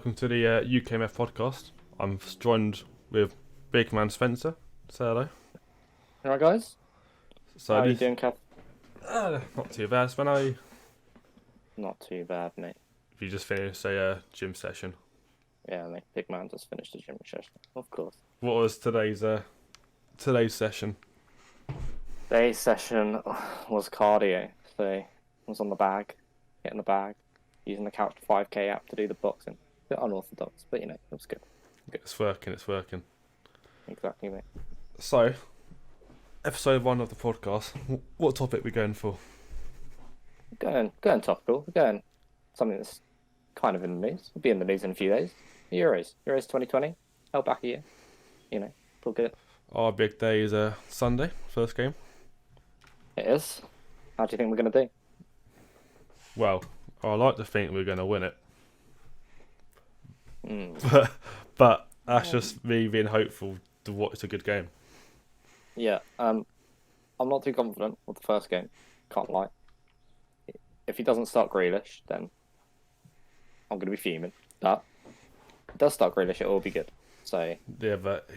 welcome to the UKMF podcast. I'm joined with big man Spencer. Say hello. Alright, guys. So How are you doing, Kev? Not too bad, Spen. How are you? Not too bad, mate. If you just finished a gym session. Yeah, mate. Big man just finished the gym session. Of course. What was today's session? Today's session was cardio. So I was on the bag, getting the bag, using the Couch 5K app to do the boxing. A bit unorthodox, but it was good. It's working. Exactly, mate. So, episode 1 of the podcast. What topic are we going for? Going topical. We're going something that's kind of in the news. We'll be in the news in a few days. Euros 2020. Held back a year. All good. Our big day is Sunday, first game. It is. How do you think we're going to do? Well, I like to think we're going to win it. But that's just me being hopeful to what it's a good game. Yeah, I'm not too confident with the first game. Can't lie. If he doesn't start Grealish, then I'm going to be fuming. But if he does start Grealish, it will be good. So Yeah, but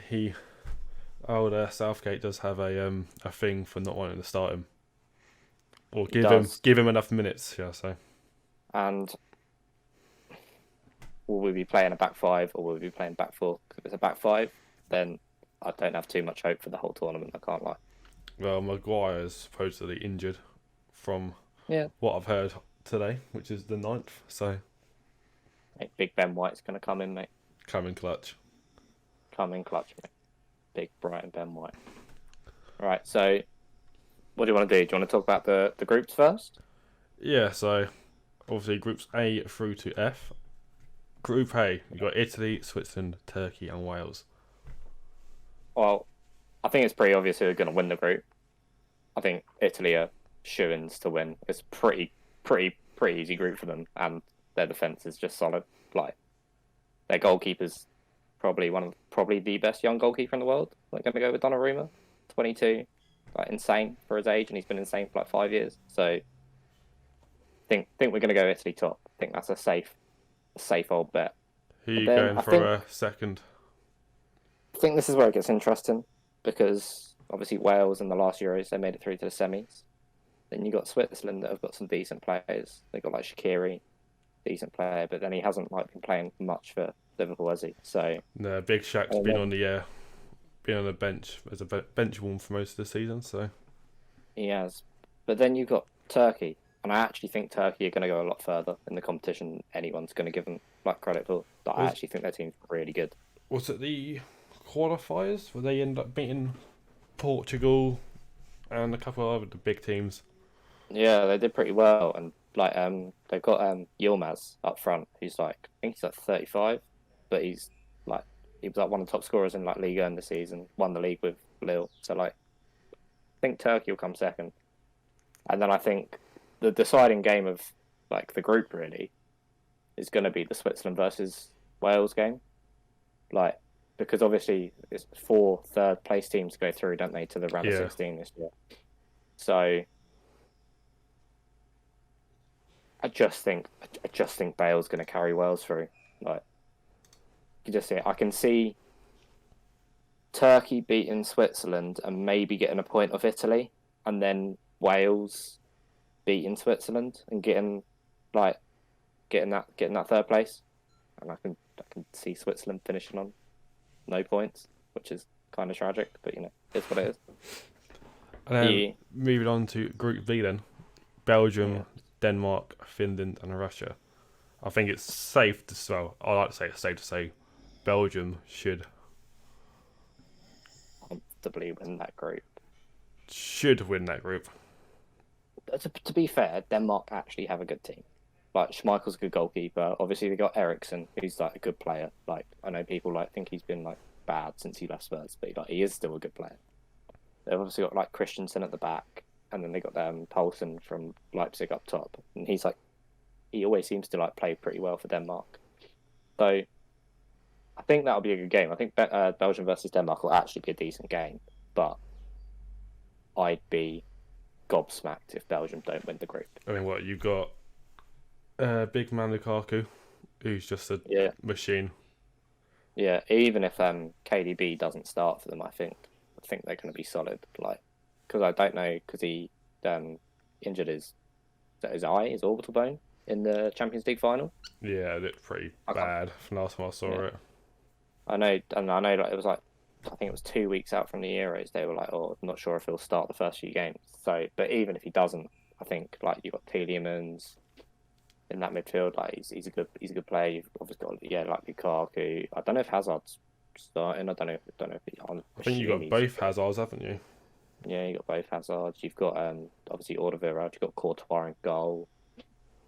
Southgate does have a thing for not wanting to start him, or give him enough minutes. Yeah, so. And will we be playing a back five or will we be playing back four? Because if it's a back five, then I don't have too much hope for the whole tournament. I can't lie. Well, Maguire is supposedly injured from Yeah. what I've heard today, which is the 9th. So Mate, Big Ben White's going to come in, mate. come in clutch. Come in clutch, mate. Big Brighton Ben White. All right, so what do you want to do? Do you want to talk about the groups first? Yeah, so obviously groups A through to F. Group A, you got Italy, Switzerland, Turkey, and Wales. Well, I think it's pretty obvious who are going to win the group. I think Italy are shoo-ins to win. It's pretty easy group for them, and their defence is just solid. Like their goalkeeper's probably the best young goalkeeper in the world. Like going to go with Donnarumma, 22, like insane for his age, and he's been insane for like 5 years. So think we're going to go Italy top. I think that's a safe old bet. Who are you going for a second? I think this is where it gets interesting because obviously Wales in the last Euros they made it through to the semis. Then you got Switzerland that have got some decent players. They got like Shaqiri, decent player, but then he hasn't been playing much for Liverpool, has he? So no, Big Shaq's been on the bench as a bench warm for most of the season. So he has, but then you've got Turkey, and I actually think Turkey are going to go a lot further in the competition than anyone's going to give them credit for. But I actually think their team's really good. Was it the qualifiers where they end up beating Portugal and a couple of other big teams? Yeah, they did pretty well, and they've got Yilmaz up front, who's I think he's 35, but he was one of the top scorers in Liga in the season, won the league with Lille. So I think Turkey will come second, and then I think the deciding game of the group really is going to be the Switzerland versus Wales game, because obviously it's 4 third place teams go through, don't they, to the round of 16 this year. So I just think Bale's going to carry Wales through. You just see it. I can see Turkey beating Switzerland and maybe getting a point of Italy, and then Wales beating Switzerland and getting that third place. And I can see Switzerland finishing on no points, which is kind of tragic, but it's what it is. And then moving on to Group B then, Belgium, Denmark, Finland, and Russia. I think it's safe to say Belgium should comfortably win that group. Should win that group. To be fair, Denmark actually have a good team. Schmeichel's a good goalkeeper. Obviously, they got Eriksen, who's a good player. I know people think he's been bad since he left Spurs, but he is still a good player. They've obviously got Christensen at the back, and then they got Poulsen from Leipzig up top, and he always seems to play pretty well for Denmark. So I think that'll be a good game. I think Belgium versus Denmark will actually be a decent game, but I'd be gobsmacked if Belgium don't win the group. I mean, what you've got, big man Lukaku, who's just a machine. Yeah, even if KDB doesn't start for them, I think they're going to be solid. Like, because I don't know, because he injured his orbital bone in the Champions League final. Yeah, it looked pretty bad from last time I saw it. I know. Like, it was like, I think it was 2 weeks out from the Euros. They were like, "Oh, I'm not sure if he'll start the first few games." So, but even if he doesn't, I think like you've got Tielemans in that midfield. Like he's a good player. You've obviously got like Lukaku. I don't know if Hazard's starting. I don't know if I think you've got both Hazards, haven't you? Yeah, you got both Hazards. You've got obviously Alderweireld. You've got Courtois in goal.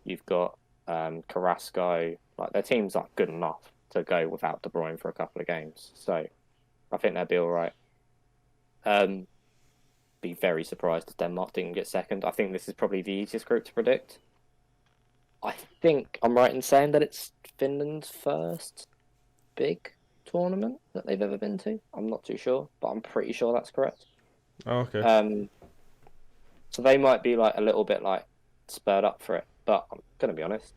You've got Carrasco. Like their team's like good enough to go without De Bruyne for a couple of games. So I think they'll be all right. Be very surprised if Denmark didn't get second. I think this is probably the easiest group to predict. I think I'm right in saying that it's Finland's first big tournament that they've ever been to. I'm not too sure, but I'm pretty sure that's correct. Oh, okay. So they might be like a little bit like spurred up for it, but I'm gonna be honest.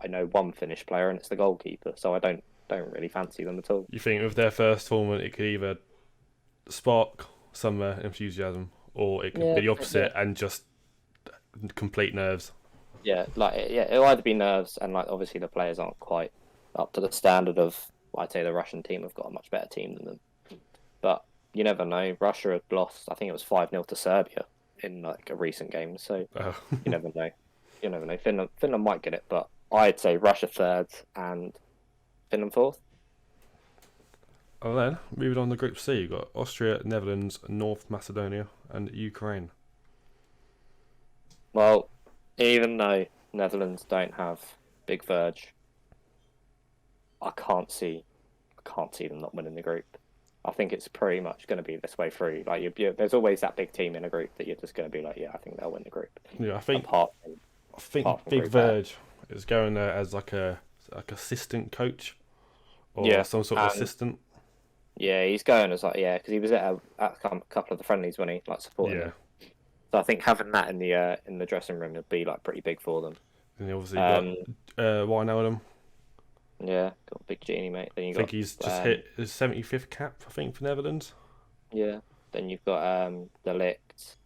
I know one Finnish player, and it's the goalkeeper, so I don't really fancy them at all. You think with their first tournament, it could either spark some enthusiasm, or it could be the opposite and just complete nerves. Yeah, it'll either be nerves, and like obviously the players aren't quite up to the standard of. I'd say the Russian team have got a much better team than them, but you never know. Russia had lost. I think it was 5-0 to Serbia in like a recent game, so you never know. You never know. Finland might get it, but I'd say Russia third and Finland fourth. And then, moving on to Group C, you've got Austria, Netherlands, North Macedonia, and Ukraine. Well, even though Netherlands don't have Big Verge, I can't see them not winning the group. I think it's pretty much going to be this way through. Like, there's always that big team in a group that you're just going to be like, yeah, I think they'll win the group. Yeah, I think Big Verge is going there as like assistant coach or some sort of assistant. Yeah, he's going as because he was at a couple of the friendlies when he like supporting them. So I think having that in the dressing room would be like pretty big for them. And obviously got Wijnaldum. Yeah, got Big Genie, mate. Then I think he's just hit his 75th cap, I think, for Netherlands. Yeah. Then you've got De Ligt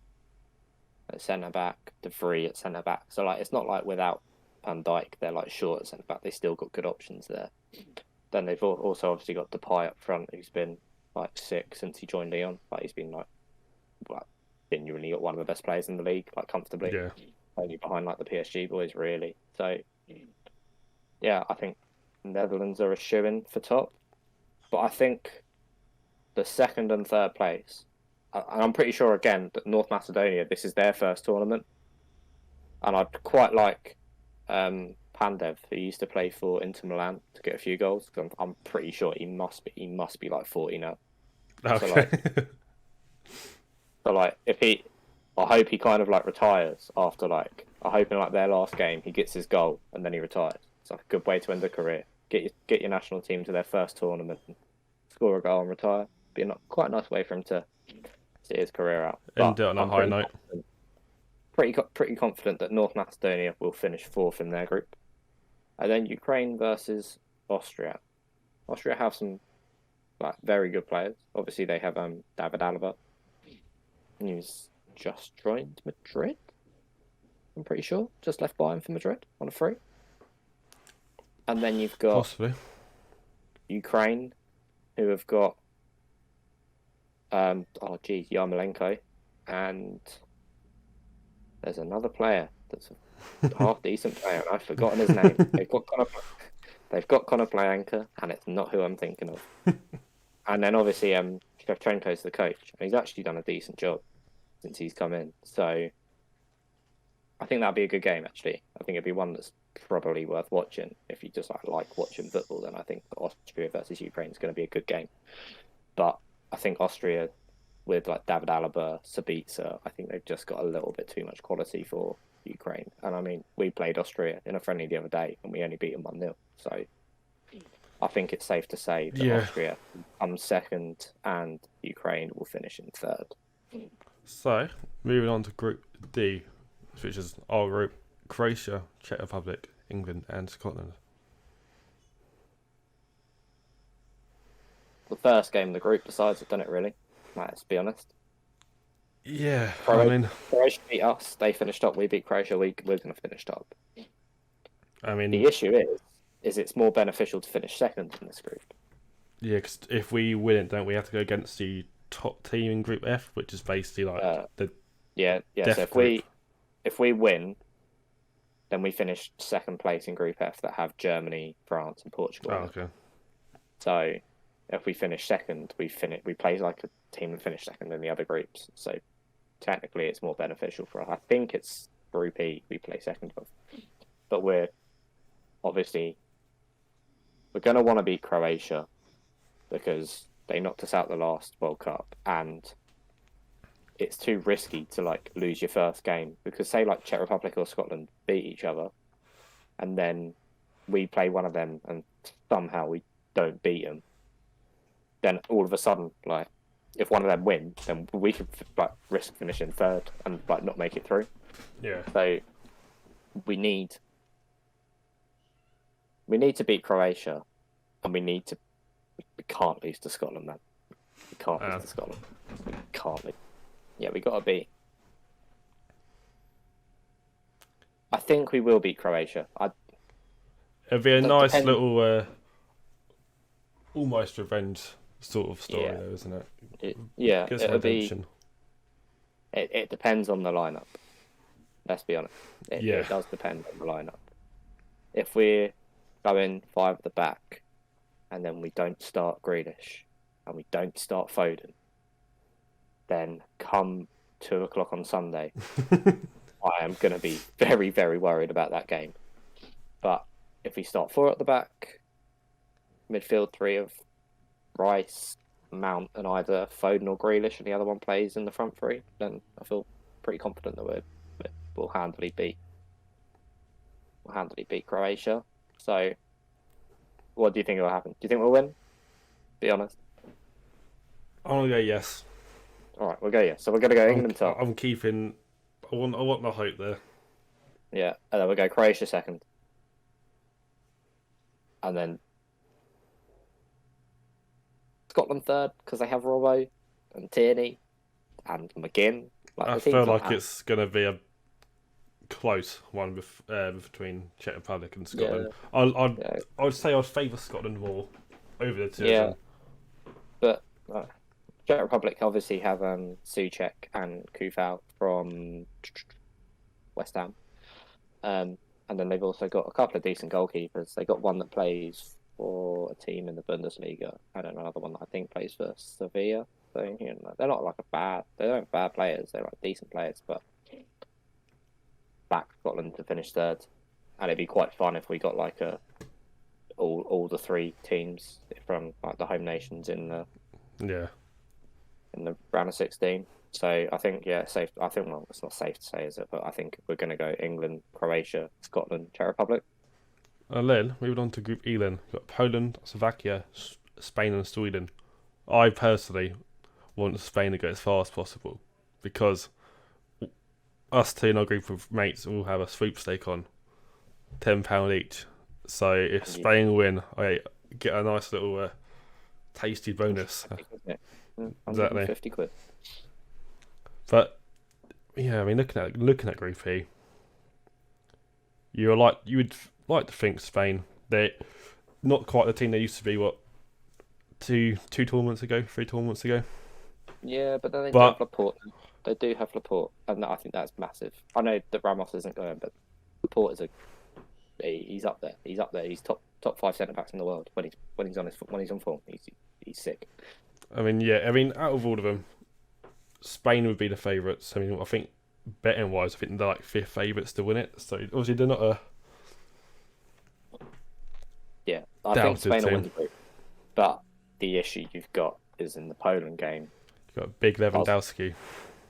at centre back, De Vrij at centre back. So like it's not like without Van Dijk, they're like short at centre back. They still got good options there. Then they've also obviously got Depay up front, who's been like sick since he joined Lyon. Like he's been like genuinely got one of the best players in the league, like comfortably. Yeah. Only behind like the PSG boys, really. So yeah, I think Netherlands are a shoo-in for top, but I think the second and third place, and I'm pretty sure again that North Macedonia, this is their first tournament, and I'd quite like Pandev, who used to play for Inter Milan, to get a few goals. Cause I'm pretty sure he must be like 40 now. Okay. So like I hope he kind of like retires after like I hope in like their last game he gets his goal and then he retires. It's like a good way to end a career. Get your national team to their first tournament, score a goal and retire. Be quite a nice way for him to see his career out. End it on a high note. Pretty confident that North Macedonia will finish fourth in their group. And then Ukraine versus Austria. Austria have some like very good players. Obviously they have David Alaba, who's just joined Madrid. I'm pretty sure. Just left Bayern for Madrid on a free. And then you've got possibly Ukraine, who have got Yarmolenko, and there's another player that's a half decent player, and I've forgotten his name. They've got Conor Playanka, and it's not who I'm thinking of. And then obviously Shevchenko's the coach, and he's actually done a decent job since he's come in. So I think that'd be a good game, actually. I think it'd be one that's probably worth watching. If you just like watching football, then I think Austria versus Ukraine is going to be a good game. But I think Austria, with like David Alaba, Sabitzer, I think they've just got a little bit too much quality for Ukraine. And I mean, we played Austria in a friendly the other day, and we only beat them 1-0. So I think it's safe to say that Austria comes second, and Ukraine will finish in third. So, moving on to Group D, which is our group: Croatia, Czech Republic, England, and Scotland. the first game of the group decides it, doesn't it? Really, let's be honest. Yeah, Croatia beat us. They finished top. We beat Croatia. We're going to finish top. The issue is it's more beneficial to finish second in this group. Yeah, because if we win it, don't we have to go against the top team in Group F, which is basically like the So if we win, then we finish second place in Group F that have Germany, France, and Portugal. Oh, okay. So if we finish second, we play like a team and finish second in the other groups. So technically, it's more beneficial for us. I think it's Group E we play second of, but we're going to want to beat Croatia because they knocked us out the last World Cup, and it's too risky to like lose your first game because say like Czech Republic or Scotland beat each other, and then we play one of them and somehow we don't beat them, then all of a sudden like if one of them win, then we could like risk finishing third and like not make it through. Yeah. So we need to beat Croatia, and we can't lose to Scotland, man. We can't lose to Scotland. We can't lose. Yeah, we got to beat. I think we will beat Croatia. It'd be a nice little, almost revenge sort of story, though, isn't it? It'll be. It depends on the lineup. Let's be honest. It does depend on the lineup. If we're going 5 at the back, and then we don't start Grealish, and we don't start Foden, then come 2:00 on Sunday, I am going to be very, very worried about that game. But if we start 4 at the back, midfield 3 of Rice, Mount, and either Foden or Grealish, and the other one plays in the front 3, then I feel pretty confident that we'll handily beat Croatia. So, what do you think will happen? Do you think we'll win? Be honest. I'm gonna go yes. All right, we'll go yes. So we're gonna go England top. I'm keeping. I want the hope there. Yeah, and then we'll go Croatia second, and then Scotland third because they have Robbo and Tierney and McGinn. I feel like it's gonna be a close one between Czech Republic and Scotland. Yeah. I'd say I'd favour Scotland more over the two. Yeah, but Czech Republic obviously have Souček and Kufal from West Ham, and then they've also got a couple of decent goalkeepers. They got one that plays for a team in the Bundesliga, and another one that I think plays for Sevilla. So they're not like they're not bad players. They're like decent players, but back Scotland to finish third, and it'd be quite fun if we got like all the 3 teams from like the home nations in the round of 16. So I think safe. I think it's not safe to say, is it? But I think we're going to go England, Croatia, Scotland, Czech Republic. And then moving on to Group E, then we've got Poland, Slovakia, Spain, and Sweden. I personally want Spain to go as far as possible because us two in our group of mates all have a sweepstake on £10 each. So if Spain win, I get a nice little tasty bonus. Exactly. 50 quid. But yeah, I mean, looking at Group E, you would like to think Spain, they're not quite the team they used to be. What, 3 tournaments ago? Yeah, but then they do have Laporte. They do have Laporte, and I think that's massive. I know that Ramos isn't going, but Laporte is he's up there. He's up there. He's top 5 centre backs in the world when he's on form. He's sick. I mean, out of all of them, Spain would be the favourites. I mean, I think betting wise, I think they're like 5th favourites to win it. So obviously they're not a. Yeah, I think Spain will win the group, but the issue you've got is in the Poland game. You've got big Lewandowski.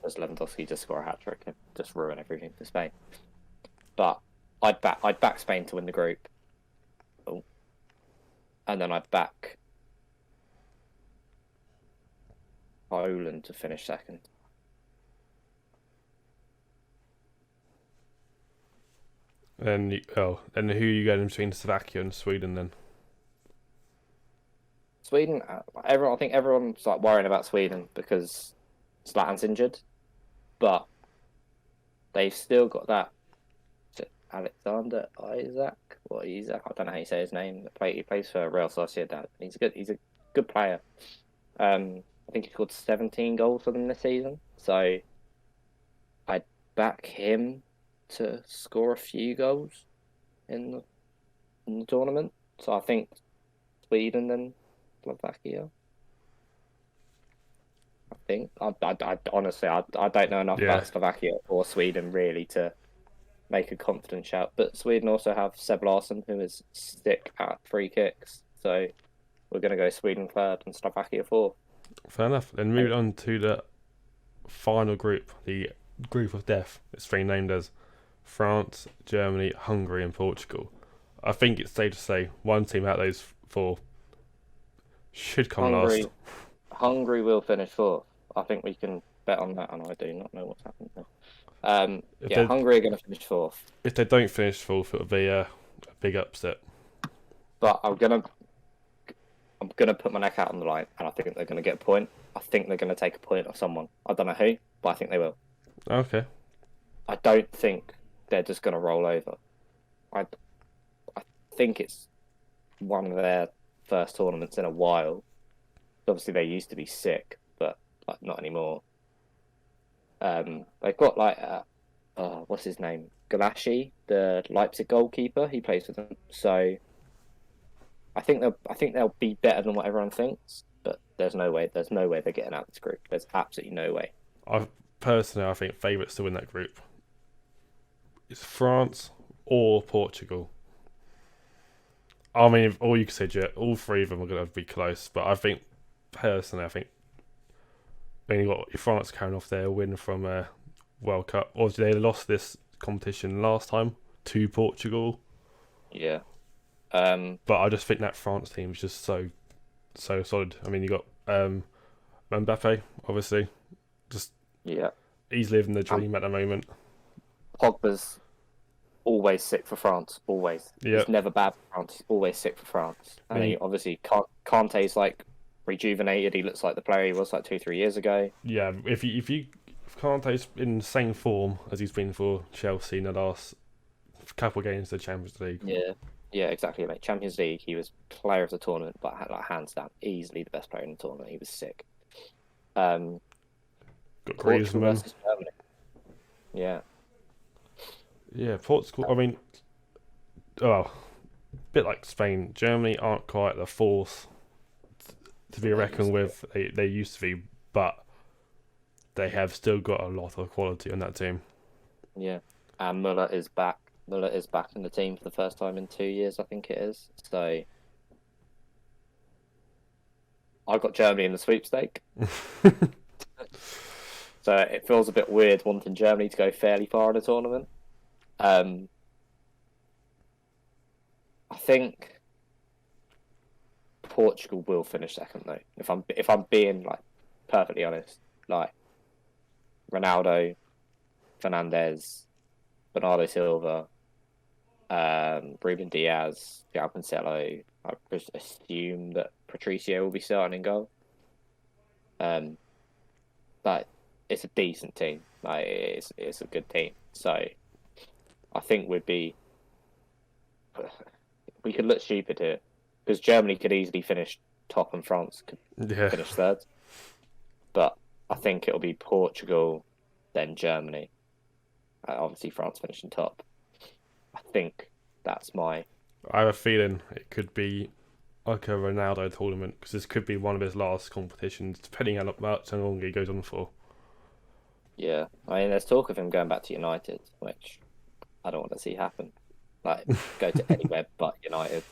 Does Lewandowski just score a hat trick and just ruin everything for Spain? But I'd back Spain to win the group. Oh. And then I'd back Poland to finish second. And who are you going between Slovakia and Sweden then? Sweden. I think everyone's like worrying about Sweden because Zlatan's injured, but they've still got that. Is it Alexander Isaac or Isaac? I don't know how you say his name. He plays for Real Sociedad. He's a good player. I think he scored 17 goals for them this season. So I'd back him to score a few goals in the tournament. So I think Sweden and Slovakia. I think I honestly I don't know enough about Slovakia or Sweden really to make a confident shout. But Sweden also have Seb Larsson, who is sick at free kicks. So we're going to go Sweden third and Slovakia fourth. Fair enough. Then moving on to the final group, the group of death. It's renamed as France, Germany, Hungary, and Portugal. I think it's safe to say one team out of those four should come last. Hungary will finish fourth. I think we can bet on that, and I do not know what's happened there. Hungary are going to finish fourth. If they don't finish fourth, it'll be a big upset. But I'm gonna put my neck out on the line, and I think they're gonna get a point. I think they're gonna take a point off someone. I don't know who, but I think they will. Okay. I don't think they're just gonna roll over. I think it's one of their first tournaments in a while. Obviously, they used to be sick, but like not anymore. They've got like what's his name? Galashi, the Leipzig goalkeeper. He plays for them, so I think they'll be better than what everyone thinks. But there's no way they're getting out of this group. There's absolutely no way. I think favourites to win that group is France or Portugal. I mean, all you can say, all three of them are going to be close. But I think personally, when you got France carrying off their win from World Cup, or they lost this competition last time to Portugal. Yeah. But I just think that France team is just so solid. I mean, you got Mbappe, obviously, he's living the dream at the moment. Pogba's always sick for France, always. Yep. He's never bad for France. He's always sick for France. And he obviously Kante's like rejuvenated. He looks like the player he was like 2-3 years ago. Yeah, if Kante's in the same form as he's been for Chelsea in the last couple of games of the Champions League. Yeah, exactly. Like Champions League, he was player of the tournament, but like hands down, easily the best player in the tournament. He was sick. Got Portugal Griezmann. versus Germany. Yeah, Portugal. I mean, a bit like Spain. Germany aren't quite the force to be reckoned with. They used to be, but they have still got a lot of quality on that team. Yeah, and Muller is back. Muller is back in the team for the first time in 2 years, I think it is. So I got Germany in the sweepstake. So it feels a bit weird wanting Germany to go fairly far in the tournament. I think Portugal will finish second though. If I'm being like perfectly honest, like Ronaldo, Fernandes, Bernardo Silva, Ruben Diaz, João Cancelo. I just assume that Patricio will be starting in goal. But it's a decent team. Like it's a good team. So I think we could look stupid here because Germany could easily finish top and France could finish third. But I think it'll be Portugal, then Germany. Obviously, France finishing top. I think that's my... I have a feeling it could be like a Ronaldo tournament because this could be one of his last competitions, depending on how long he goes on for. Yeah, I mean, there's talk of him going back to United, which I don't want to see happen. Like, go to anywhere but United.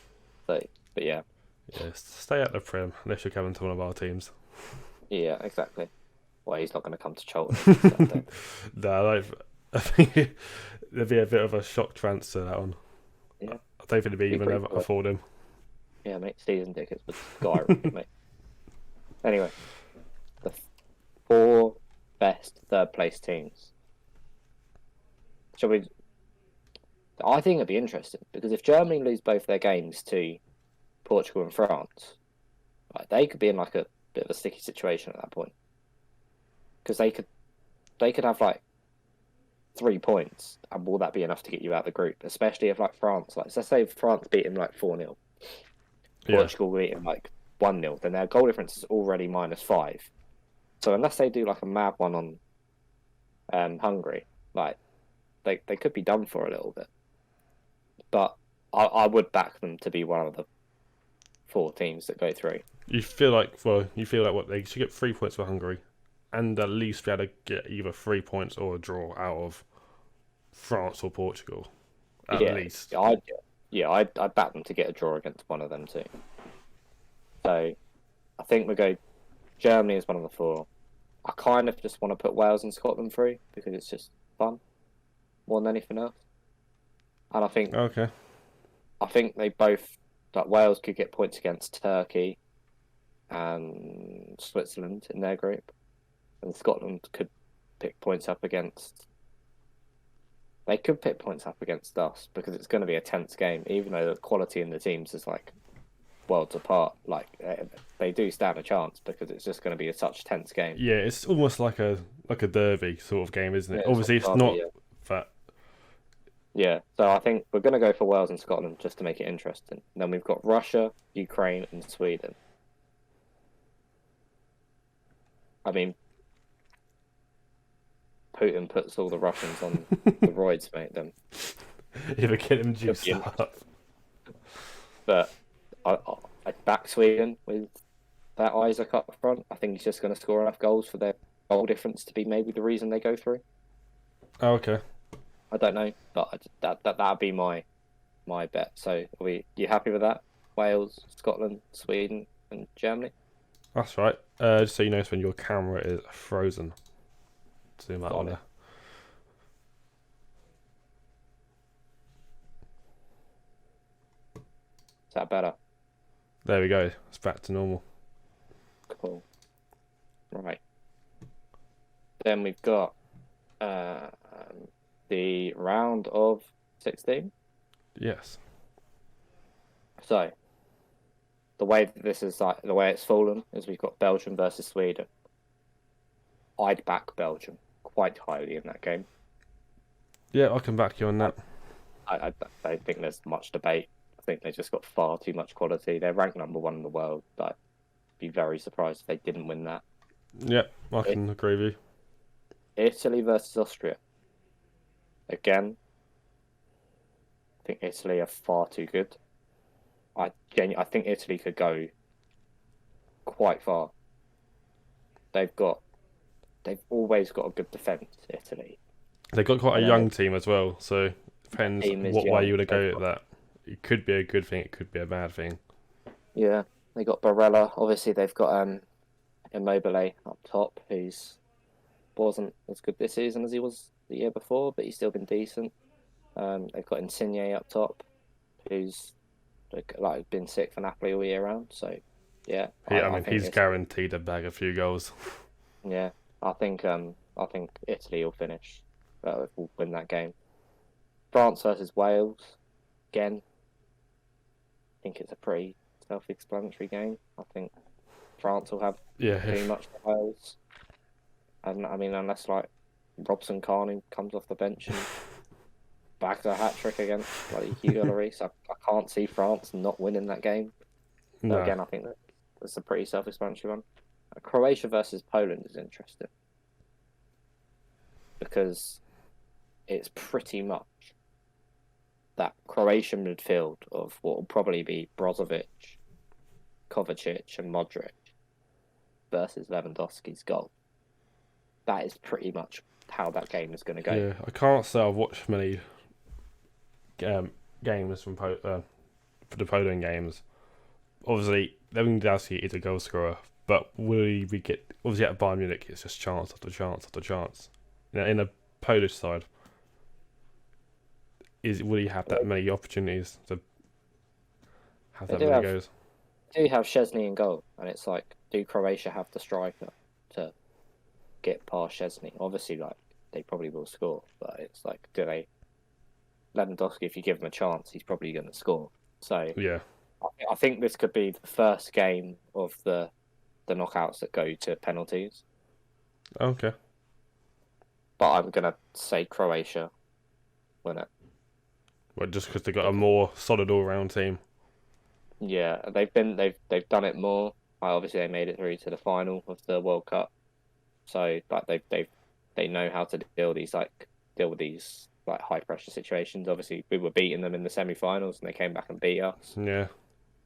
So, but yeah. Yeah, stay at the Prem unless you're coming to one of our teams. Yeah, exactly. Well, he's not going to come to Cheltenham. No, I think there'd be a bit of a shock transfer that one. Yeah. I don't think it'd be even ever afford him. Yeah, mate, season tickets would skyrocket, mate. Anyway, the 4 best third place teams. Shall we? I think it'd be interesting because if Germany lose both their games to Portugal and France, Like, they could be in like a bit of a sticky situation at that point, because they could have like 3 points, and will that be enough to get you out of the group? Especially if like France, like let's say France beat him like 4-0, Portugal beat him like 1-0, then their goal difference is already -5. So unless they do like a mad one on Hungary, like they could be done for a little bit. But I would back them to be one of the 4 teams that go through. You feel like what they should get 3 points for Hungary, and at least be able to get either 3 points or a draw out of France or Portugal, at least. I'd back them to get a draw against one of them too. So I think we go Germany is one of the 4. I kind of just want to put Wales and Scotland through because it's just fun more than anything else. And I think they both, like Wales could get points against Turkey and Switzerland in their group, and Scotland could pick points up against. They could pick points up against us because it's going to be a tense game, even though the quality in the teams is like worlds apart. Like they do stand a chance because it's just going to be such a tense game. Yeah, it's almost like a derby sort of game, isn't it? Obviously, it's not that. Yeah, so I think we're going to go for Wales and Scotland just to make it interesting. Then we've got Russia, Ukraine, and Sweden. I mean, Putin puts all the Russians on the roids, mate. Them. If I get them juiced up. But I back Sweden with that Isaac up front. I think he's just going to score enough goals for their goal difference to be maybe the reason they go through. Oh, okay. I don't know, but that'd be my bet. So you happy with that? Wales, Scotland, Sweden, and Germany? That's right. Just so you notice when your camera is frozen. Zoom out on there. Is that better? There we go. It's back to normal. Cool. Right. Then we've got the round of 16. Yes. So the way that this is like the way it's fallen is we've got Belgium versus Sweden. I'd back Belgium quite highly in that game. Yeah, I can back you on that. I don't think there's much debate. I think they just got far too much quality. They're ranked number 1 in the world. I'd be very surprised if they didn't win that. Yeah, I can agree with you. Italy versus Austria. Again, I think Italy are far too good. I think Italy could go quite far. They've always got a good defence, Italy. They've got quite a young team as well, so it depends what way you want to go at that. It could be a good thing, it could be a bad thing. Yeah, they got Barella. Obviously, they've got Immobile up top, who's wasn't as good this season as he was the year before, but he's still been decent. They've got Insigne up top, who's like been sick for Napoli all year round. So yeah, I mean he's guaranteed to bag a few goals. Yeah, I think Italy will finish. Will win that game. France versus Wales, again. I think it's a pretty self-explanatory game. I think France will have too much for Wales. And I mean, unless like Robson Carney comes off the bench and bags a hat-trick against bloody Hugo Lloris, I can't see France not winning that game. No. So again, I think that's a pretty self-explanatory one. Croatia versus Poland is interesting because it's pretty much that Croatian midfield of what will probably be Brozovic, Kovacic, and Modric versus Lewandowski's goal. That is pretty much how that game is going to go. Yeah, I can't say I've watched many games from for the Poland games. Obviously, Lewandowski is a goal scorer, but will we get... Obviously, at Bayern Munich, it's just chance after chance after chance. In a Polish side, will he have that many opportunities to have that many goals? Do have Szczesny in goal, and it's like, do Croatia have the striker to get past Szczesny? Obviously, like they probably will score, but it's like, do they? Lewandowski, if you give him a chance, he's probably going to score. So yeah, I think this could be the first game of the knockouts that go to penalties. Okay. But I'm gonna say Croatia win it. Well, just because they got a more solid all-round team. Yeah, they've done it more. Obviously, they made it through to the final of the World Cup, so like they know how to deal with these like high pressure situations. Obviously, we were beating them in the semi-finals, and they came back and beat us. Yeah.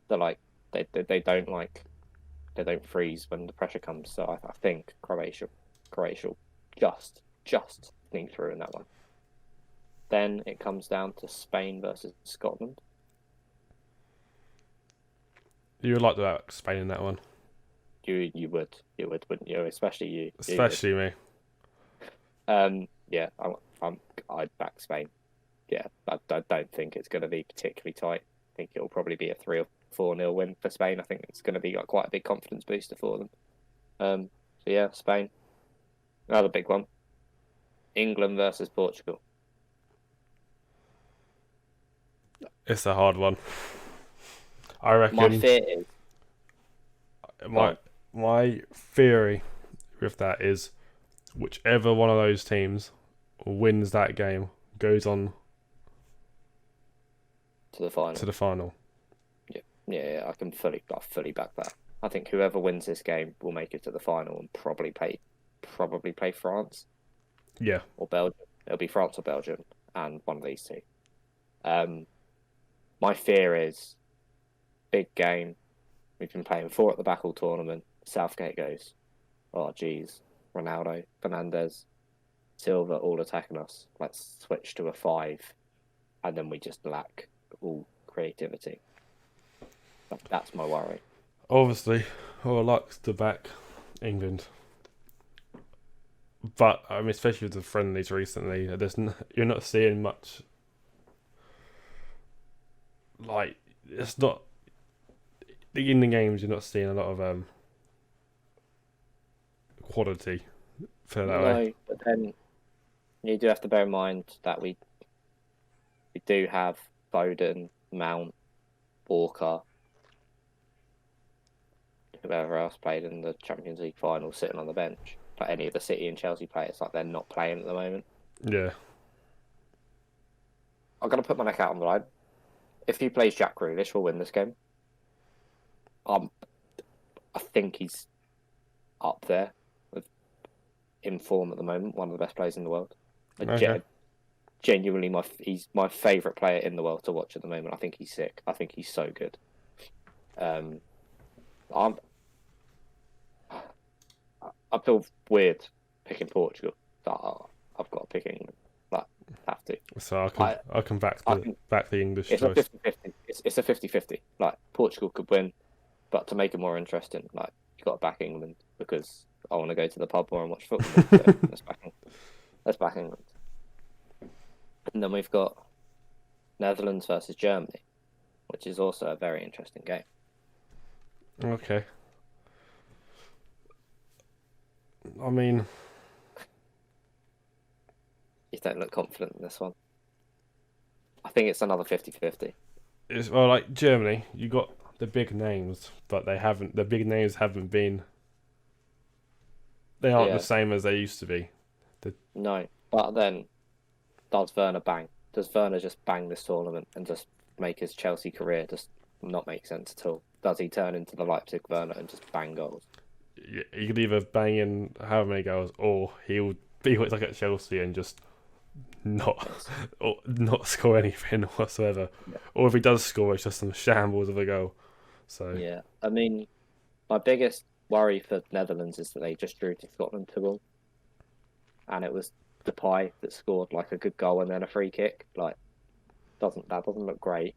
So like they don't freeze when the pressure comes. So I think Croatia just sneak through in that one. Then it comes down to Spain versus Scotland. You would like to Spain in that one. You would, wouldn't you? Especially you. Especially me. Yeah, I'd back Spain. Yeah, I don't think it's going to be particularly tight. I think it'll probably be a 3 or 4-0 win for Spain. I think it's going to be like quite a big confidence booster for them. So yeah, Spain. Another big one. England versus Portugal. It's a hard one. I reckon. My fear is my theory with that is whichever one of those teams wins that game goes on to the final. Yeah, I can fully back that. I think whoever wins this game will make it to the final and probably play France. Yeah. Or Belgium. It'll be France or Belgium, and one of these two. My fear is big game. We've been playing 4 at the back all tournament. Southgate goes, oh geez, Ronaldo, Fernandes, Silva all attacking us. Let's switch to a 5, and then we just lack all creativity. That's my worry. Obviously, I would like to back England, but I mean, especially with the friendlies recently, you're not seeing much. Like, it's not in the games. You're not seeing a lot of quality. For that way. But then you do have to bear in mind that we do have Foden, Mount, Walker, whoever else played in the Champions League final sitting on the bench. Like any of the City and Chelsea players, like they're not playing at the moment. Yeah. I'm going to put my neck out on the line. If he plays Jack Grealish, we'll win this game. I think he's up there in form at the moment, one of the best players in the world. Okay. Genuinely, he's my favourite player in the world to watch at the moment. I think he's sick. I think he's so good. I feel weird picking Portugal. I've got to pick England. Like, have to. So I can back the English it's choice. It's a 50-50. Like, Portugal could win, but to make it more interesting, like, you've got to back England because I want to go to the pub more and watch football. So let's back England. And then we've got Netherlands versus Germany, which is also a very interesting game. Okay. I mean, You don't look confident in this one. I think it's another 50-50. it's well, like Germany, you got the big names, but the big names haven't been. They aren't the same as they used to be. No, but then does Werner bang? Does Werner just bang this tournament and just make his Chelsea career just not make sense at all? Does he turn into the Leipzig Werner and just bang goals? Yeah, he could either bang in however many goals, or he'll be like at Chelsea and just not score anything whatsoever. Yeah. Or if he does score, it's just some shambles of a goal. So yeah, I mean, my biggest worry for Netherlands is that they just drew to Scotland 2-2, and it was Depay that scored like a good goal and then a free kick. Like, that doesn't look great.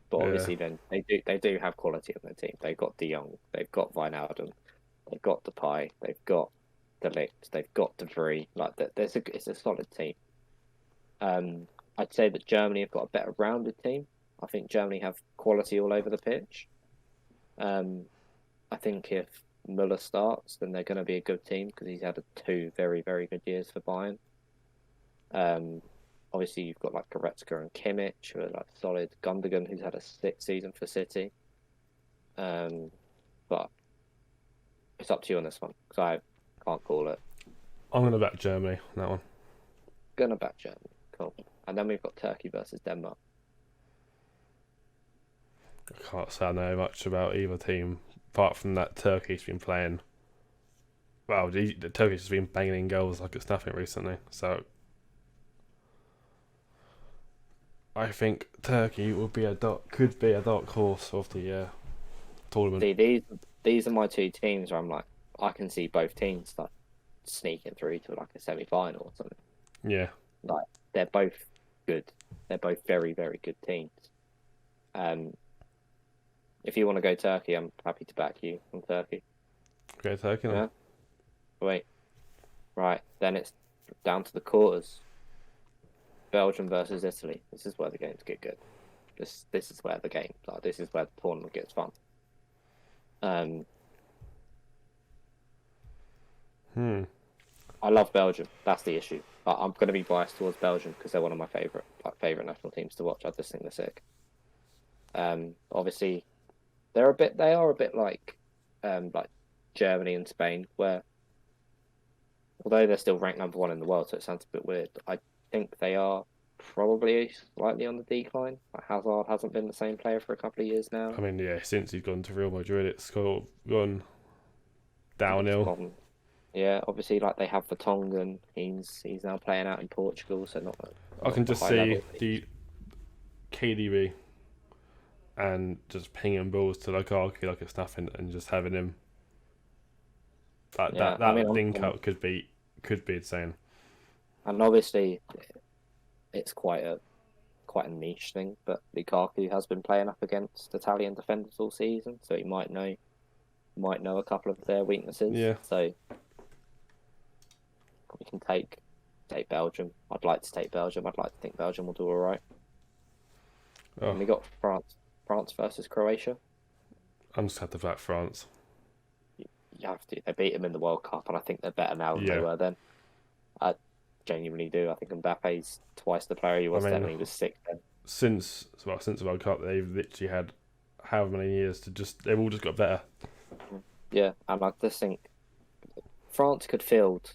But obviously, then they do have quality on their team. They've got De Jong, they've got Wijnaldum, they've got Depay, they've got De Ligt, they've got De Vrij. Like, it's a solid team. I'd say that Germany have got a better rounded team. I think Germany have quality all over the pitch. I think if Müller starts, then they're going to be a good team because he's had 2 very, very good years for Bayern. Obviously, you've got like Goretzka and Kimmich, who are like solid. Gundogan, who's had a 6 season for City. But it's up to you on this one because I can't call it. I'm going to back Germany on that one. Gonna back Germany. Cool. And then we've got Turkey versus Denmark. I can't say I know much about either team, apart from that Turkey's been playing. Well, the Turkey's just been banging in goals like it's nothing recently. So I think Turkey could be a dark horse of the tournament. See, these are my two teams where I'm like, I can see both teams like sneaking through to like a semi-final or something. Yeah. Like they're both good. They're both very, very good teams. If you want to go Turkey, I'm happy to back you on Turkey. Okay, Turkey. Yeah. Wait. Right. Then it's down to the quarters. Belgium versus Italy. This is where the games get good. This is where the game, like, this is where the tournament gets fun. I love Belgium. That's the issue. I'm going to be biased towards Belgium because they're one of my favorite national teams to watch. I just think they're sick. Obviously, they are a bit like Germany and Spain, where although they're still ranked number 1 in the world, so it sounds a bit weird. I think they are probably slightly on the decline. Like Hazard hasn't been the same player for a couple of years now. I mean, yeah, since he's gone to Real Madrid, it's gone downhill. Yeah, obviously, like they have Vertonghen. He's now playing out in Portugal, so not. I can just see the KDB and just pinging balls to Lukaku like it's nothing, and just having him. That link up could be insane. And obviously, it's quite a niche thing, but Lukaku has been playing up against Italian defenders all season, so he might know a couple of their weaknesses. Yeah. So we can take Belgium. I'd like to take Belgium. I'd like to think Belgium will do all right. Oh. And we got France versus Croatia. I'm just had to back France. You have to. They beat them in the World Cup, and I think they're better now than they were then. I genuinely do. I think Mbappe's twice the player he was then, and he was 6 then. Since the World Cup, they've literally had however many years they've all just got better. Yeah, and I just think France could field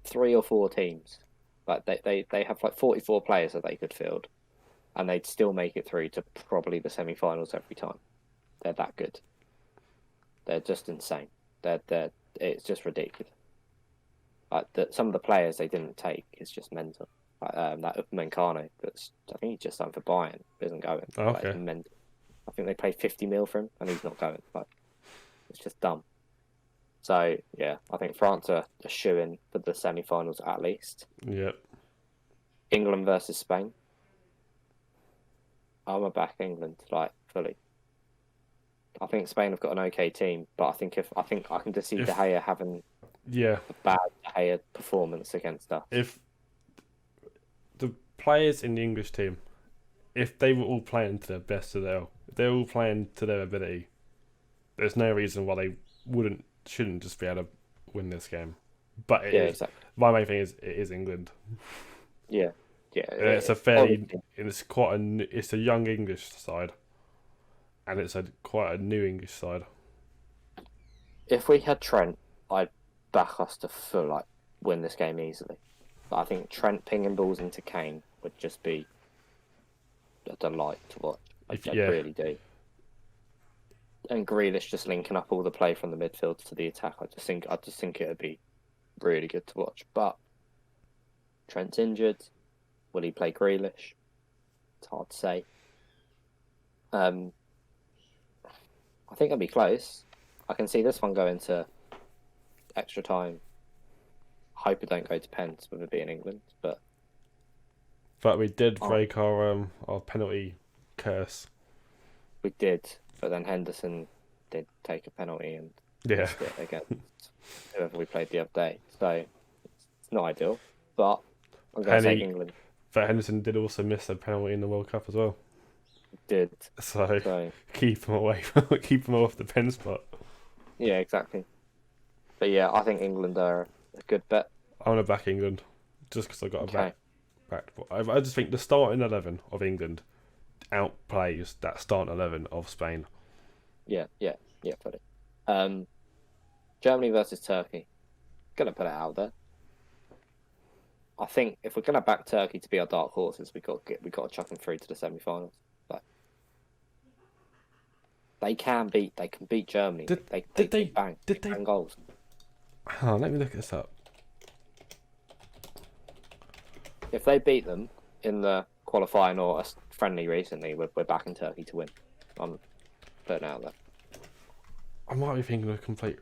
3 or 4 teams. Like they have like 44 players that they could field, and they'd still make it through to probably the semi-finals every time. They're that good. They're just insane. It's just ridiculous. Like some of the players they didn't take is just mental. Like that Upamecano, I think he's just signed for Bayern, isn't going. Oh, okay. Like, mental. I think they paid 50 mil for him, and he's not going. Like, it's just dumb. So yeah, I think France are a shoo-in for the semi-finals at least. Yep. England versus Spain. I'm a back England fully. I think Spain have got an okay team, but I think I can just see De Gea having a bad De Gea performance against us. If the players in the English team, if they were all playing to their best of if they're all playing to their ability, there's no reason why they shouldn't just be able to win this game. But exactly. My main thing is it is England. Yeah. It's it's a young English side, and it's quite a new English side. If we had Trent, I'd back us to win this game easily. But I think Trent pinging balls into Kane would just be a delight to watch. I really do. And Grealish just linking up all the play from the midfield to the attack. I just think it would be really good to watch. But Trent's injured. Will he play Grealish? It's hard to say. I think it'll be close. I can see this one going to extra time. Hope it don't go to pens with it being England, but we did break our penalty curse. We did, but then Henderson did take a penalty and missed it against whoever we played the other day. So it's not ideal, but I'm going to take England. But Henderson did also miss a penalty in the World Cup as well. Did. So keep him away, keep him off the pen spot. Yeah, exactly. But yeah, I think England are a good bet. I'm going to back England just because I got a back. I just think the starting 11 of England outplays that starting 11 of Spain. Yeah, put it. Germany versus Turkey. Gonna put it out there. I think if we're gonna back Turkey to be our dark horses, we got to chuck them through to the semi-finals. But they can beat Germany. They bang goals. Oh, let me look this up. If they beat them in the qualifying or a friendly recently, we're backing Turkey to win. I'm putting it out there. I might be thinking of a complete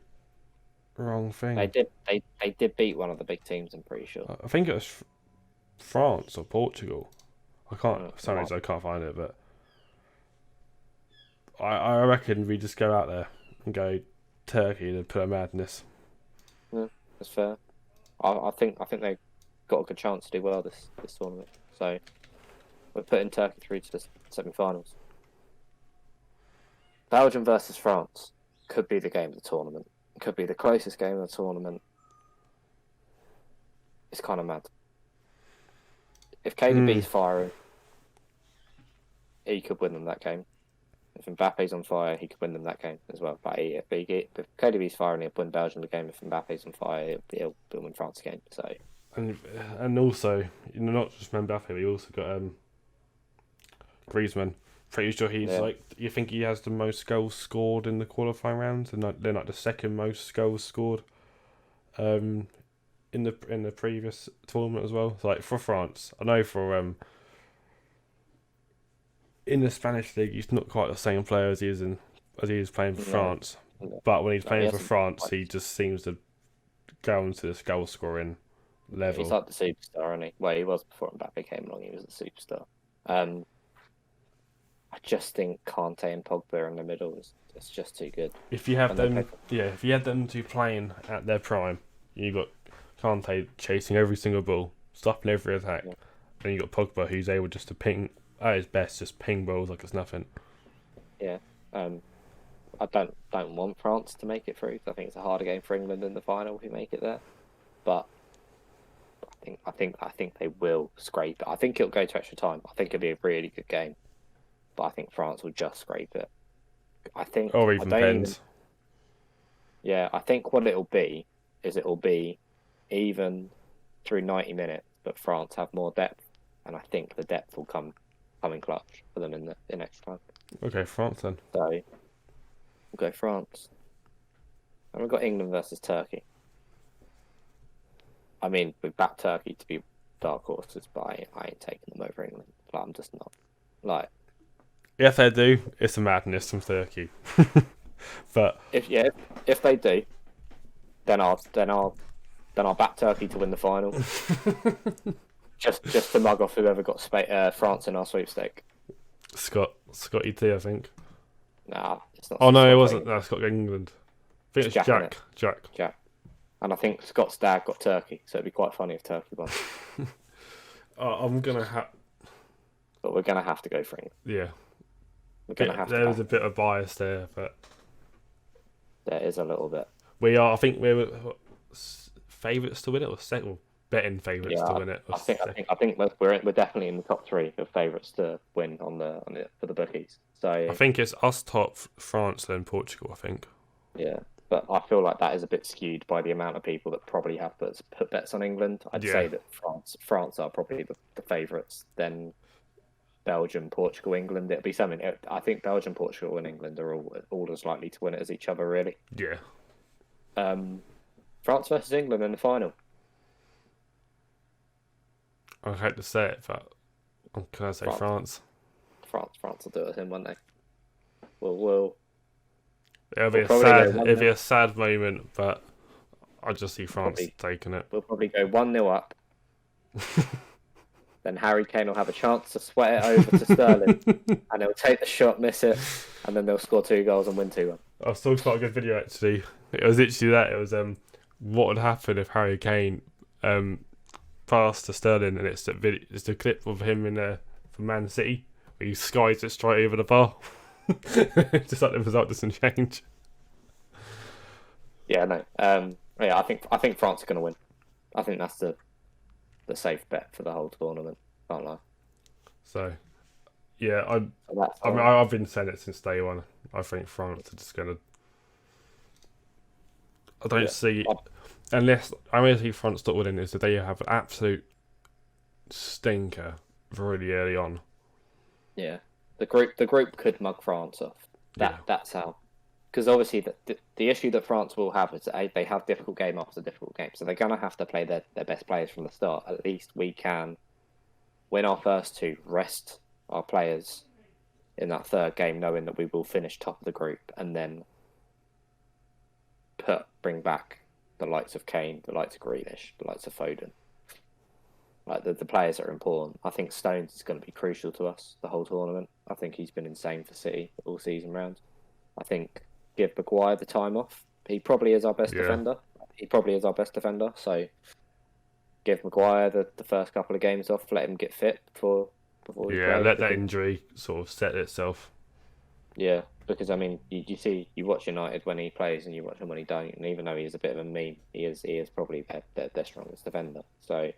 wrong thing. They did beat one of the big teams. I'm pretty sure. I think it was France or Portugal. I can't. For some reason I can't find it, but I reckon we just go out there and go Turkey and put a madness. Yeah, that's fair. I think they got a good chance to do well this tournament. So we're putting Turkey through to the semi-finals. Belgium versus France could be the game of the tournament. Could be the closest game of the tournament. It's kind of mad. If KDB's firing, he could win them that game. If Mbappe's on fire, he could win them that game as well. But if KDB's firing, he'll win Belgium the game. If Mbappe's on fire, he'll win France the game. So. And also, not just Mbappe, but you also got Griezmann. Pretty sure he's you think he has the most goals scored in the qualifying rounds, and they're like the second most goals scored in the previous tournament as well. So like for France, I know for in the Spanish league, he's not quite the same player as he is playing for France. But when he's playing for France, he just seems to go into this goal scoring level. He's like the superstar, isn't he? Well, he was before Mbappe came along. He was the superstar. I just think Kante and Pogba in the middle it's just too good. If you have them, if you had them two playing at their prime, you got Kante chasing every single ball, stopping every attack, and you got Pogba who's able just to ping at his best, just ping balls like it's nothing. Yeah, I don't want France to make it through. I think it's a harder game for England in the final if we make it there, but I think they will scrape it. I think it'll go to extra time. I think it'll be a really good game. But I think France will just scrape it. I think. Or even pens. Yeah, I think what it'll be is even through 90 minutes, but France have more depth, and I think the depth will come in clutch for them in extra time. Okay, France then. So we'll go France, and we've got England versus Turkey. I mean, we backed Turkey to be dark horses, but I ain't taking them over England. Like, I'm just not. Like. If they do, it's a madness from Turkey. But if they do, then I'll back Turkey to win the final. just to mug off whoever got France in our sweepstake. Scotty T, I think. Nah, it's not. Oh no, it wasn't. That's got England. I think it's Jack. And I think Scott's dad got Turkey, so it'd be quite funny if Turkey won. I'm gonna have. But we're gonna have to go for England. Yeah. There was a bit of bias there, but there is a little bit. I think we're favourites to win it, or second betting favourites to win it. I think we're definitely in the top three of favourites to win for the bookies. So I think it's us top, France, then Portugal. I think. Yeah, but I feel like that is a bit skewed by the amount of people that probably have put bets on England. I'd say that France are probably the favourites. Then. Belgium, Portugal, England. It'll be something. I think Belgium, Portugal, and England are all as likely to win it as each other, really. Yeah. France versus England in the final. I hate to say it, but can I say France? France will do it in, won't they? We'll. It'll be a sad moment, but I just see France taking it. We'll probably go 1-0 up. Then Harry Kane will have a chance to sweat it over to Sterling, and he'll take the shot, miss it, and then they'll score 2 goals and win 2-1. I saw quite a good video actually. It was literally that. It was what would happen if Harry Kane passed to Sterling, and it's a clip of him from Man City where he skies it straight over the bar. Just like the result doesn't change. Yeah, no. I think France are going to win. I think that's the safe bet for the whole tournament. Can't lie. So, Yeah, So I mean, I've been saying it since day one. I think France are just gonna. I don't see unless I see France stop winning is that they have an absolute stinker really early on. Yeah, the group could mug France off. That's how. Because obviously the issue that France will have is they have difficult game after difficult game, so they're gonna have to play their best players from the start. At least we can win our first two, rest our players in that third game, knowing that we will finish top of the group, and then bring back the likes of Kane, the likes of Grealish, the likes of Foden. Like the players that are important. I think Stones is going to be crucial to us the whole tournament. I think he's been insane for City all season round. I think give Maguire the time off. He probably is our best defender. He probably is our best defender. So give Maguire the first couple of games off. Let him get fit before he plays. Let that injury sort of set itself. Yeah, because I mean, you watch United when he plays, and you watch him when he don't. And even though he is a bit of a meme, he is probably their strongest defender. So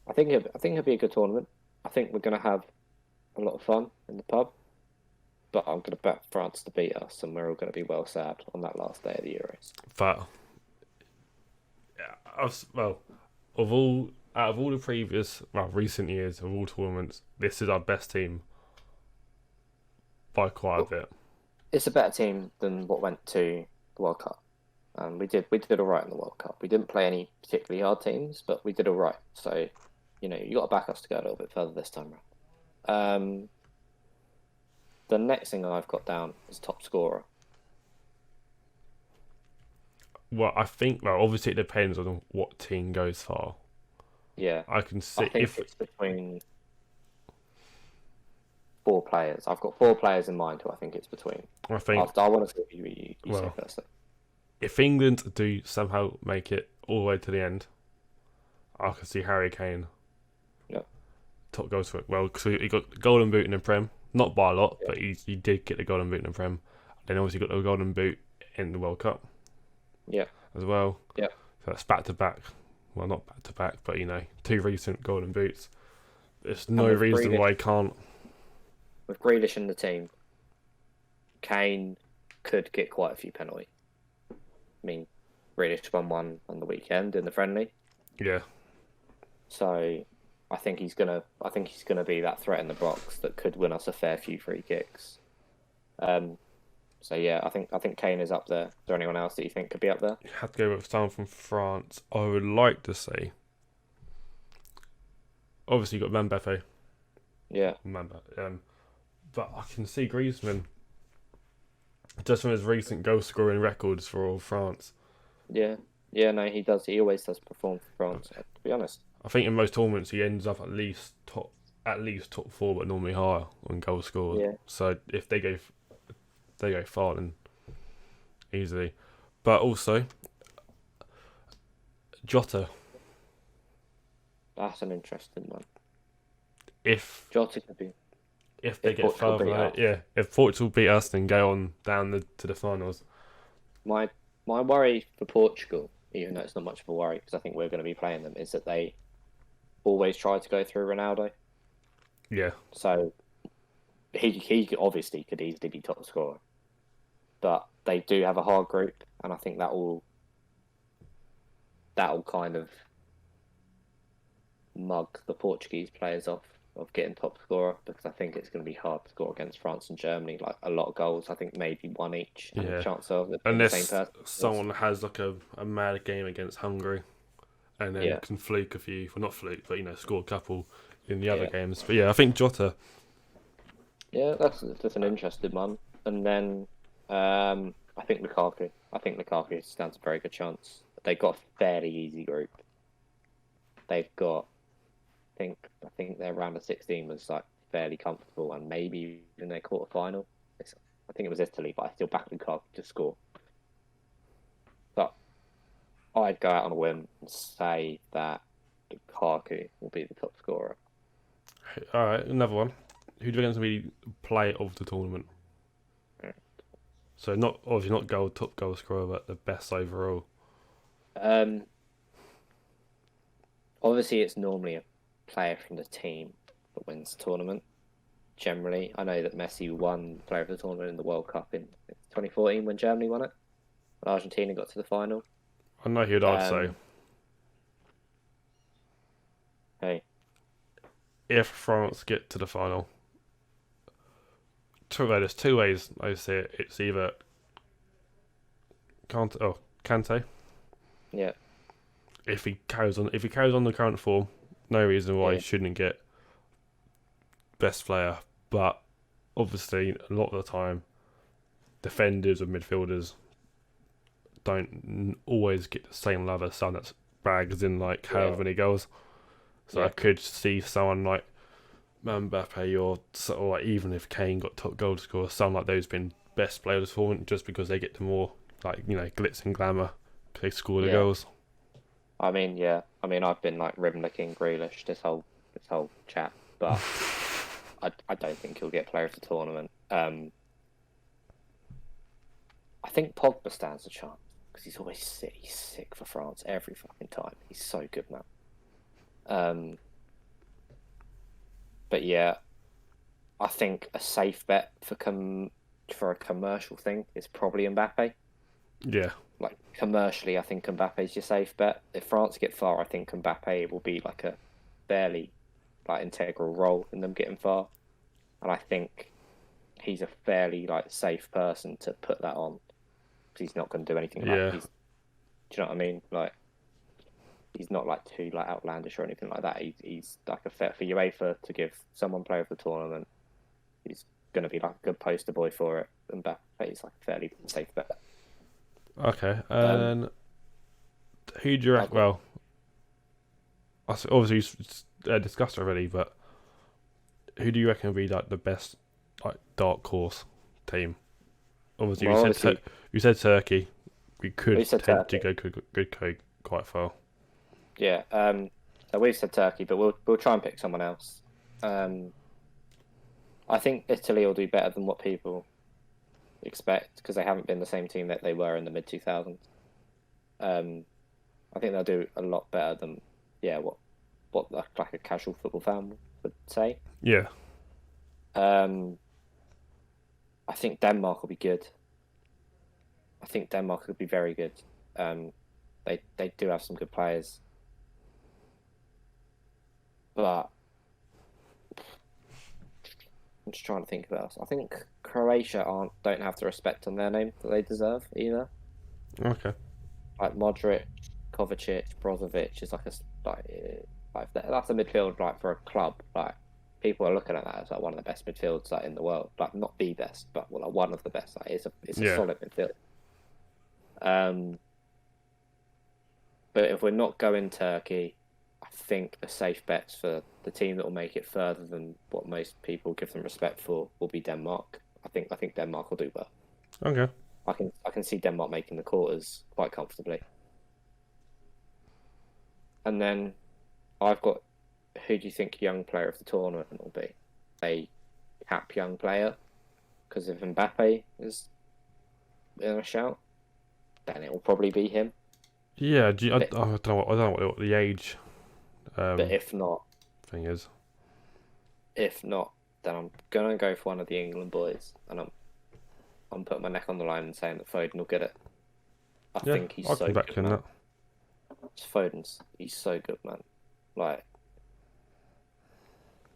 I think it'll be a good tournament. I think we're going to have a lot of fun in the pub, but I'm going to bet France to beat us, and we're all going to be well sad on that last day of the Euros. But out of all the previous recent years of all tournaments, this is our best team by quite a bit. It's a better team than what went to the World Cup. We did all right in the World Cup. We didn't play any particularly hard teams, but we did all right. So, you got to back us to go a little bit further this time around. The next thing I've got down is top scorer. Well, I think obviously it depends on what team goes far. Yeah, I can see I think it's between 4 players. I've got 4 players in mind who I think it's between. I want to see what you say first. If England do somehow make it all the way to the end, I can see Harry Kane. Yeah. Top goal scorer. Well, because he got the Golden Boot in the Prem, not by a lot, but he did get the Golden Boot in the Prem. Then obviously got the Golden Boot in the World Cup. Yeah. As well. Yeah. So that's back to back. Well, not back to back, but 2 recent Golden Boots. There's no reason why he can't. With Grealish in the team, Kane could get quite a few penalties. I mean, Grealish won one on the weekend in the friendly. Yeah. So I think he's gonna be that threat in the box that could win us a fair few free kicks. So yeah, I think Kane is up there. Is there anyone else that you think could be up there? You have to go with someone from France. I would like to say. Obviously, you got Mbappe. Yeah. But I can see Griezmann just from his recent goal scoring records for all France. Yeah. No, he does. He always does perform for France. To be honest, I think in most tournaments he ends up at least top 4, but normally higher on goal scored. Yeah. So if they go far, then easily. But also Jota. That's an interesting one. If Jota could be. If they get further, if Portugal beat us, then go on down to the finals. My worry for Portugal, even though it's not much of a worry because I think we're going to be playing them, is that they always try to go through Ronaldo. Yeah. So he obviously could easily be top scorer, but they do have a hard group, and I think that will kind of mug the Portuguese players off of getting top scorer, because I think it's going to be hard to score against France and Germany, like a lot of goals. I think maybe 1 each. And a chance of it unless the same person. Someone has like a mad game against Hungary, and then can fluke a few, well not fluke, but score a couple in the other games. But I think Jota. Yeah, that's an interesting one. And then I think Lukaku. I think Lukaku stands a very good chance. They've got a fairly easy group. They've got, I think their round of 16 was like fairly comfortable, and maybe in their quarter final, I think it was Italy, but I still back Lukaku to score. But I'd go out on a whim and say that Lukaku will be the top scorer. All right, another one. Who do you think is going to be player of the tournament? So obviously not top goal scorer, but the best overall. Obviously, it's normally a player from the team that wins the tournament. generally. I know that Messi won Player of the Tournament in the World Cup in 2014 when Germany won it. When Argentina got to the final. I know who I'd say. Hey. If France get to the final, there's two ways I see it. It's either Kante. Yeah. If he carries on the current form, no reason why he shouldn't get best player. But obviously, a lot of the time, defenders or midfielders don't always get the same love as someone that's bags in like however many goals. So I could see someone like Mbappe or like even if Kane got top goal scorer, someone like those being best players of the tournament just because they get the more like glitz and glamour. They score the goals. I mean, I've been like ribbon licking Grealish this whole chat, but I don't think he'll get player of the tournament. I think Pogba stands a chance because he's always sick. He's sick for France every fucking time. He's so good, man. But yeah, I think a safe bet for a commercial thing is probably Mbappe. Yeah. Like commercially, I think Mbappe's your safe bet. If France get far, I think Mbappe will be like a fairly like integral role in them getting far, and I think he's a fairly like safe person to put that on because he's not going to do anything. Do you know what I mean? Like he's not like too like outlandish or anything like that. He's like a fit for UEFA to give someone player of the tournament. He's going to be like a good poster boy for it. Mbappe is like a fairly safe bet. Okay, and who do you reckon? Well, obviously you discussed already, but who do you reckon would be like the best like dark horse team? Obviously, you said Turkey. We could potentially go quite far. Yeah, so we've said Turkey, but we'll try and pick someone else. I think Italy will do better than what people expect because they haven't been the same team that they were in the mid 2000s. I think they'll do a lot better than what like a casual football fan would say. Yeah. I think Denmark will be good. I think Denmark will be very good. They do have some good players, but I'm just trying to think of else. I think Croatia don't have the respect on their name that they deserve either. Okay. Like Modric, Kovacic, Brozovic is that's a midfield like for a club. Like people are looking at that as like one of the best midfields like in the world. Like not the best, but like one of the best. Like it's a solid midfield. But if we're not going Turkey, I think the safe bets for the team that will make it further than what most people give them respect for will be Denmark. I think Denmark will do well. Okay. I can see Denmark making the quarters quite comfortably. And then I've got who do you think young player of the tournament will be? A cap young player, because if Mbappe is in a shout, then it will probably be him. Yeah, I don't know what the age. But if not, thing is, then I'm gonna go for one of the England boys, and I'm putting my neck on the line and saying that Foden will get it. I think he's so good. Man. He's so good, man. Like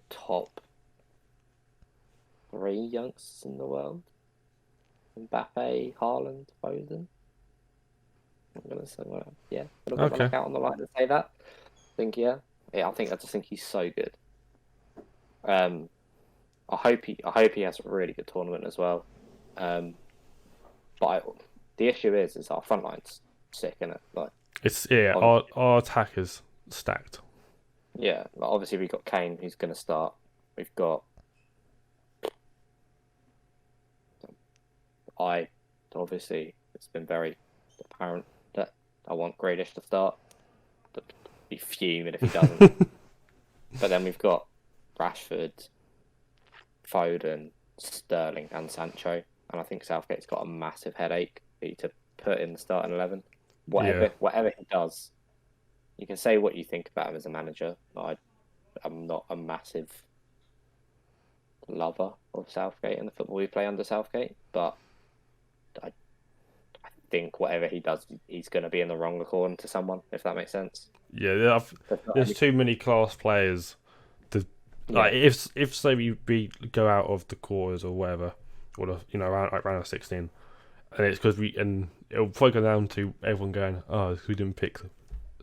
top 3 youngsters in the world: Mbappe, Haaland, Foden. I'm gonna say whatever. Yeah, I'm gonna put my neck out on the line and say that. I just think he's so good. I hope he has a really good tournament as well. But the issue is our front line's sick, isn't it? Like our attack is stacked. Yeah, like obviously we've got Kane who's going to start. We've got obviously it's been very apparent that I want Grealish to start. But be fuming if he doesn't. But then we've got Rashford, Foden, Sterling, and Sancho, and I think Southgate's got a massive headache to put in the starting 11. Whatever he does, you can say what you think about him as a manager. I'm not a massive lover of Southgate and the football we play under Southgate, but I think whatever he does, he's going to be in the wrong according to someone, if that makes sense. Yeah, there's too many class players. Like if say we go out of the quarters or whatever, or around of 16, and it's because it'll probably go down to everyone going, oh, we didn't pick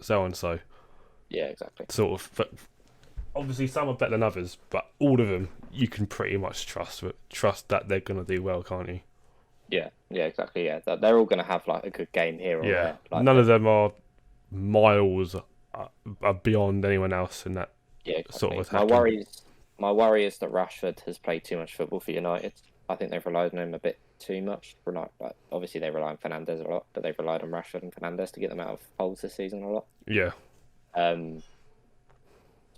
so and so. Yeah, exactly. Sort of. But obviously, some are better than others, but all of them you can pretty much trust that they're gonna do well, can't you? Yeah, exactly. Yeah, they're all gonna have like a good game here or there. Like, none of them are miles beyond anyone else in that. Yeah, exactly. Sort of attacking. My worry is that Rashford has played too much football for United. I think they've relied on him a bit too much. Obviously, they rely on Fernandes a lot, but they've relied on Rashford and Fernandes to get them out of holes this season a lot. Yeah. So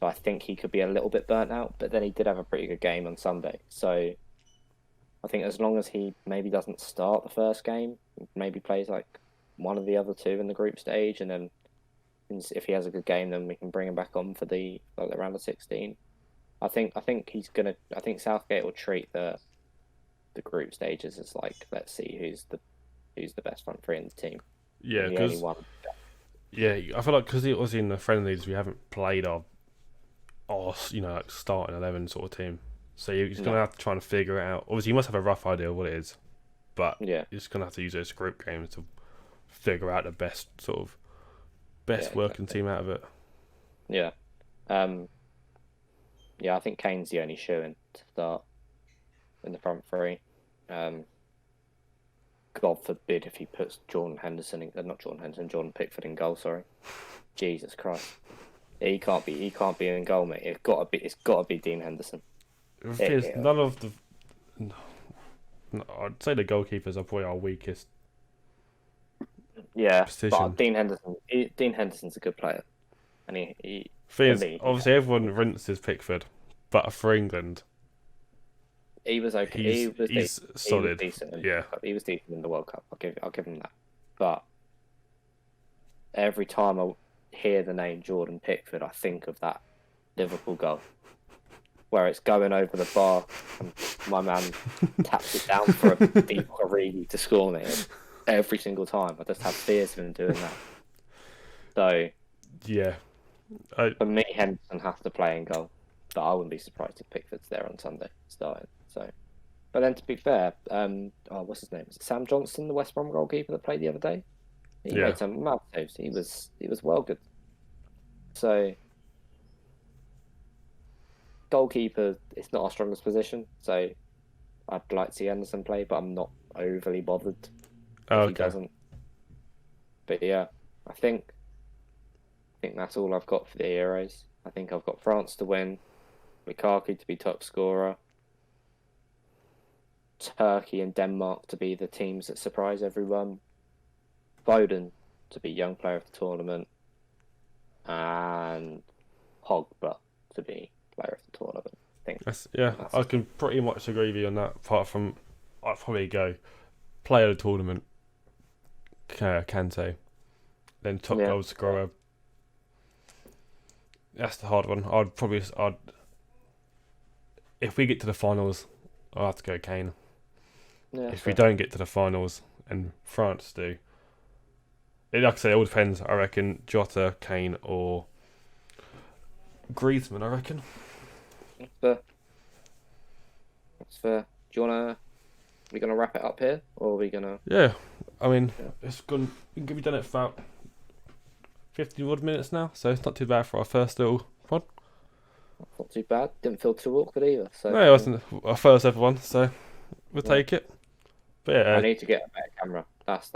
I think he could be a little bit burnt out, but then he did have a pretty good game on Sunday. So I think as long as he maybe doesn't start the first game, maybe plays like one of the other two in the group stage, and then if he has a good game, then we can bring him back on for the round of 16. I think Southgate will treat the group stages as like, let's see who's the best front three in the team. Yeah, because I feel like because it was in the friendlies, we haven't played our like starting 11 sort of team. So you're just gonna have to try and figure it out. Obviously, you must have a rough idea of what it is, but you're just gonna have to use those group games to figure out the best working team out of it. Yeah. I think Kane's the only shoe-in to start in the front three. God forbid if he puts Jordan Pickford in goal. Sorry, Jesus Christ, he can't be in goal, mate. It's got to be Dean Henderson. None of the, I'd say the goalkeepers are probably our weakest. Yeah, position. But Dean Henderson's a good player, and he obviously everyone rinses Pickford, but for England, he was okay. He's solid. He was decent. Yeah, he was decent in the World Cup. I'll give him that. But every time I hear the name Jordan Pickford, I think of that Liverpool goal where it's going over the bar and my man taps it down for a deep Origi to score me. Every single time, I just have fears of him doing that. So, yeah, for me, Henderson has to play in goal, but I wouldn't be surprised if Pickford's there on Sunday starting. So, but then to be fair, what's his name? Is it Sam Johnson, the West Brom goalkeeper that played the other day? He made some mad saves. He was well good. So, goalkeeper, it's not our strongest position. So, I'd like to see Henderson play, but I'm not overly bothered. If he doesn't. But yeah, I think that's all I've got for the Euros. I think I've got France to win, Lukaku to be top scorer, Turkey and Denmark to be the teams that surprise everyone, Foden to be young player of the tournament, and Pogba to be player of the tournament. I think. I can pretty much agree with you on that. Apart from, I'd probably go player of the tournament, Kante, then top goal scorer. That's the hard one. If we get to the finals, I'll have to go Kane. Yeah, if we don't get to the finals and France do, like I say, it all depends. I reckon Jota, Kane, or Griezmann. I reckon. That's fair. Do you wanna? Are we gonna wrap it up here, or are we gonna? Yeah, I mean, it's gone. We can be done it for about 50 odd minutes now, so it's not too bad for our first little pod. Not too bad. Didn't feel too awkward either. So no, it wasn't our first ever one, so we'll take it. But yeah, I need to get a better camera. That's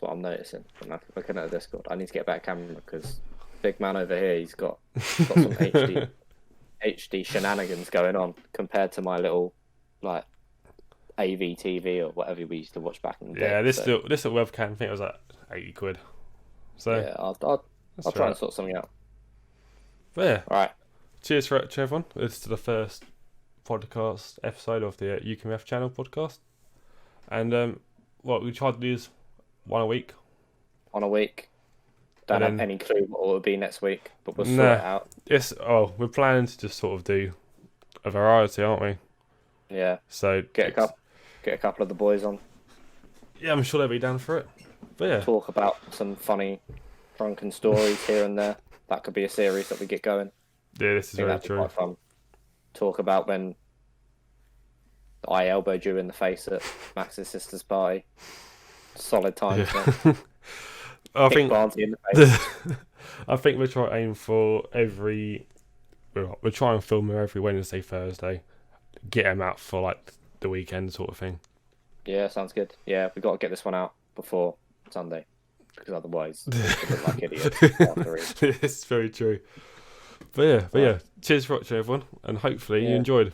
what I'm noticing. I'm looking at the Discord. I need to get a better camera because big man over here, he's got some HD shenanigans going on compared to my little like AVTV or whatever we used to watch back in the day. Yeah, this little webcam, I think it was like 80 quid. So yeah, I'll try and sort something out. But yeah, all right. Cheers to everyone. This is the first podcast episode of the UKMF channel podcast, and what we tried to do is one a week. Don't have any clue what it will be next week, but we'll sort it out. We're planning to just sort of do a variety, aren't we? Yeah. So Get a couple of the boys on. Yeah, I'm sure they'll be down for it. But yeah, Talk about some funny drunken stories here and there. That could be a series that we get going. yeah, this is I think very that'd be true. quite fun. Talk about when I elbowed you in the face at Max's sister's party. Solid times, Yeah. mate. I Kick think Barnsley in the face. I think we'll try to aim for we'll try and film them every Wednesday, Thursday. Get them out for like the weekend sort of thing. Yeah, sounds good. Yeah, we got to get this one out before Sunday, because otherwise we look like idiots after it. It's very true. But yeah, cheers for watching, everyone, and hopefully you enjoyed.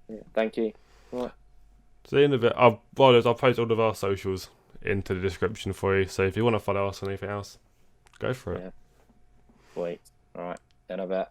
Yeah, thank you. Right. See you in a bit. I'll post all of our socials into the description for you. So if you want to follow us on anything else, go for it. Yeah. Wait. All right. In a bit.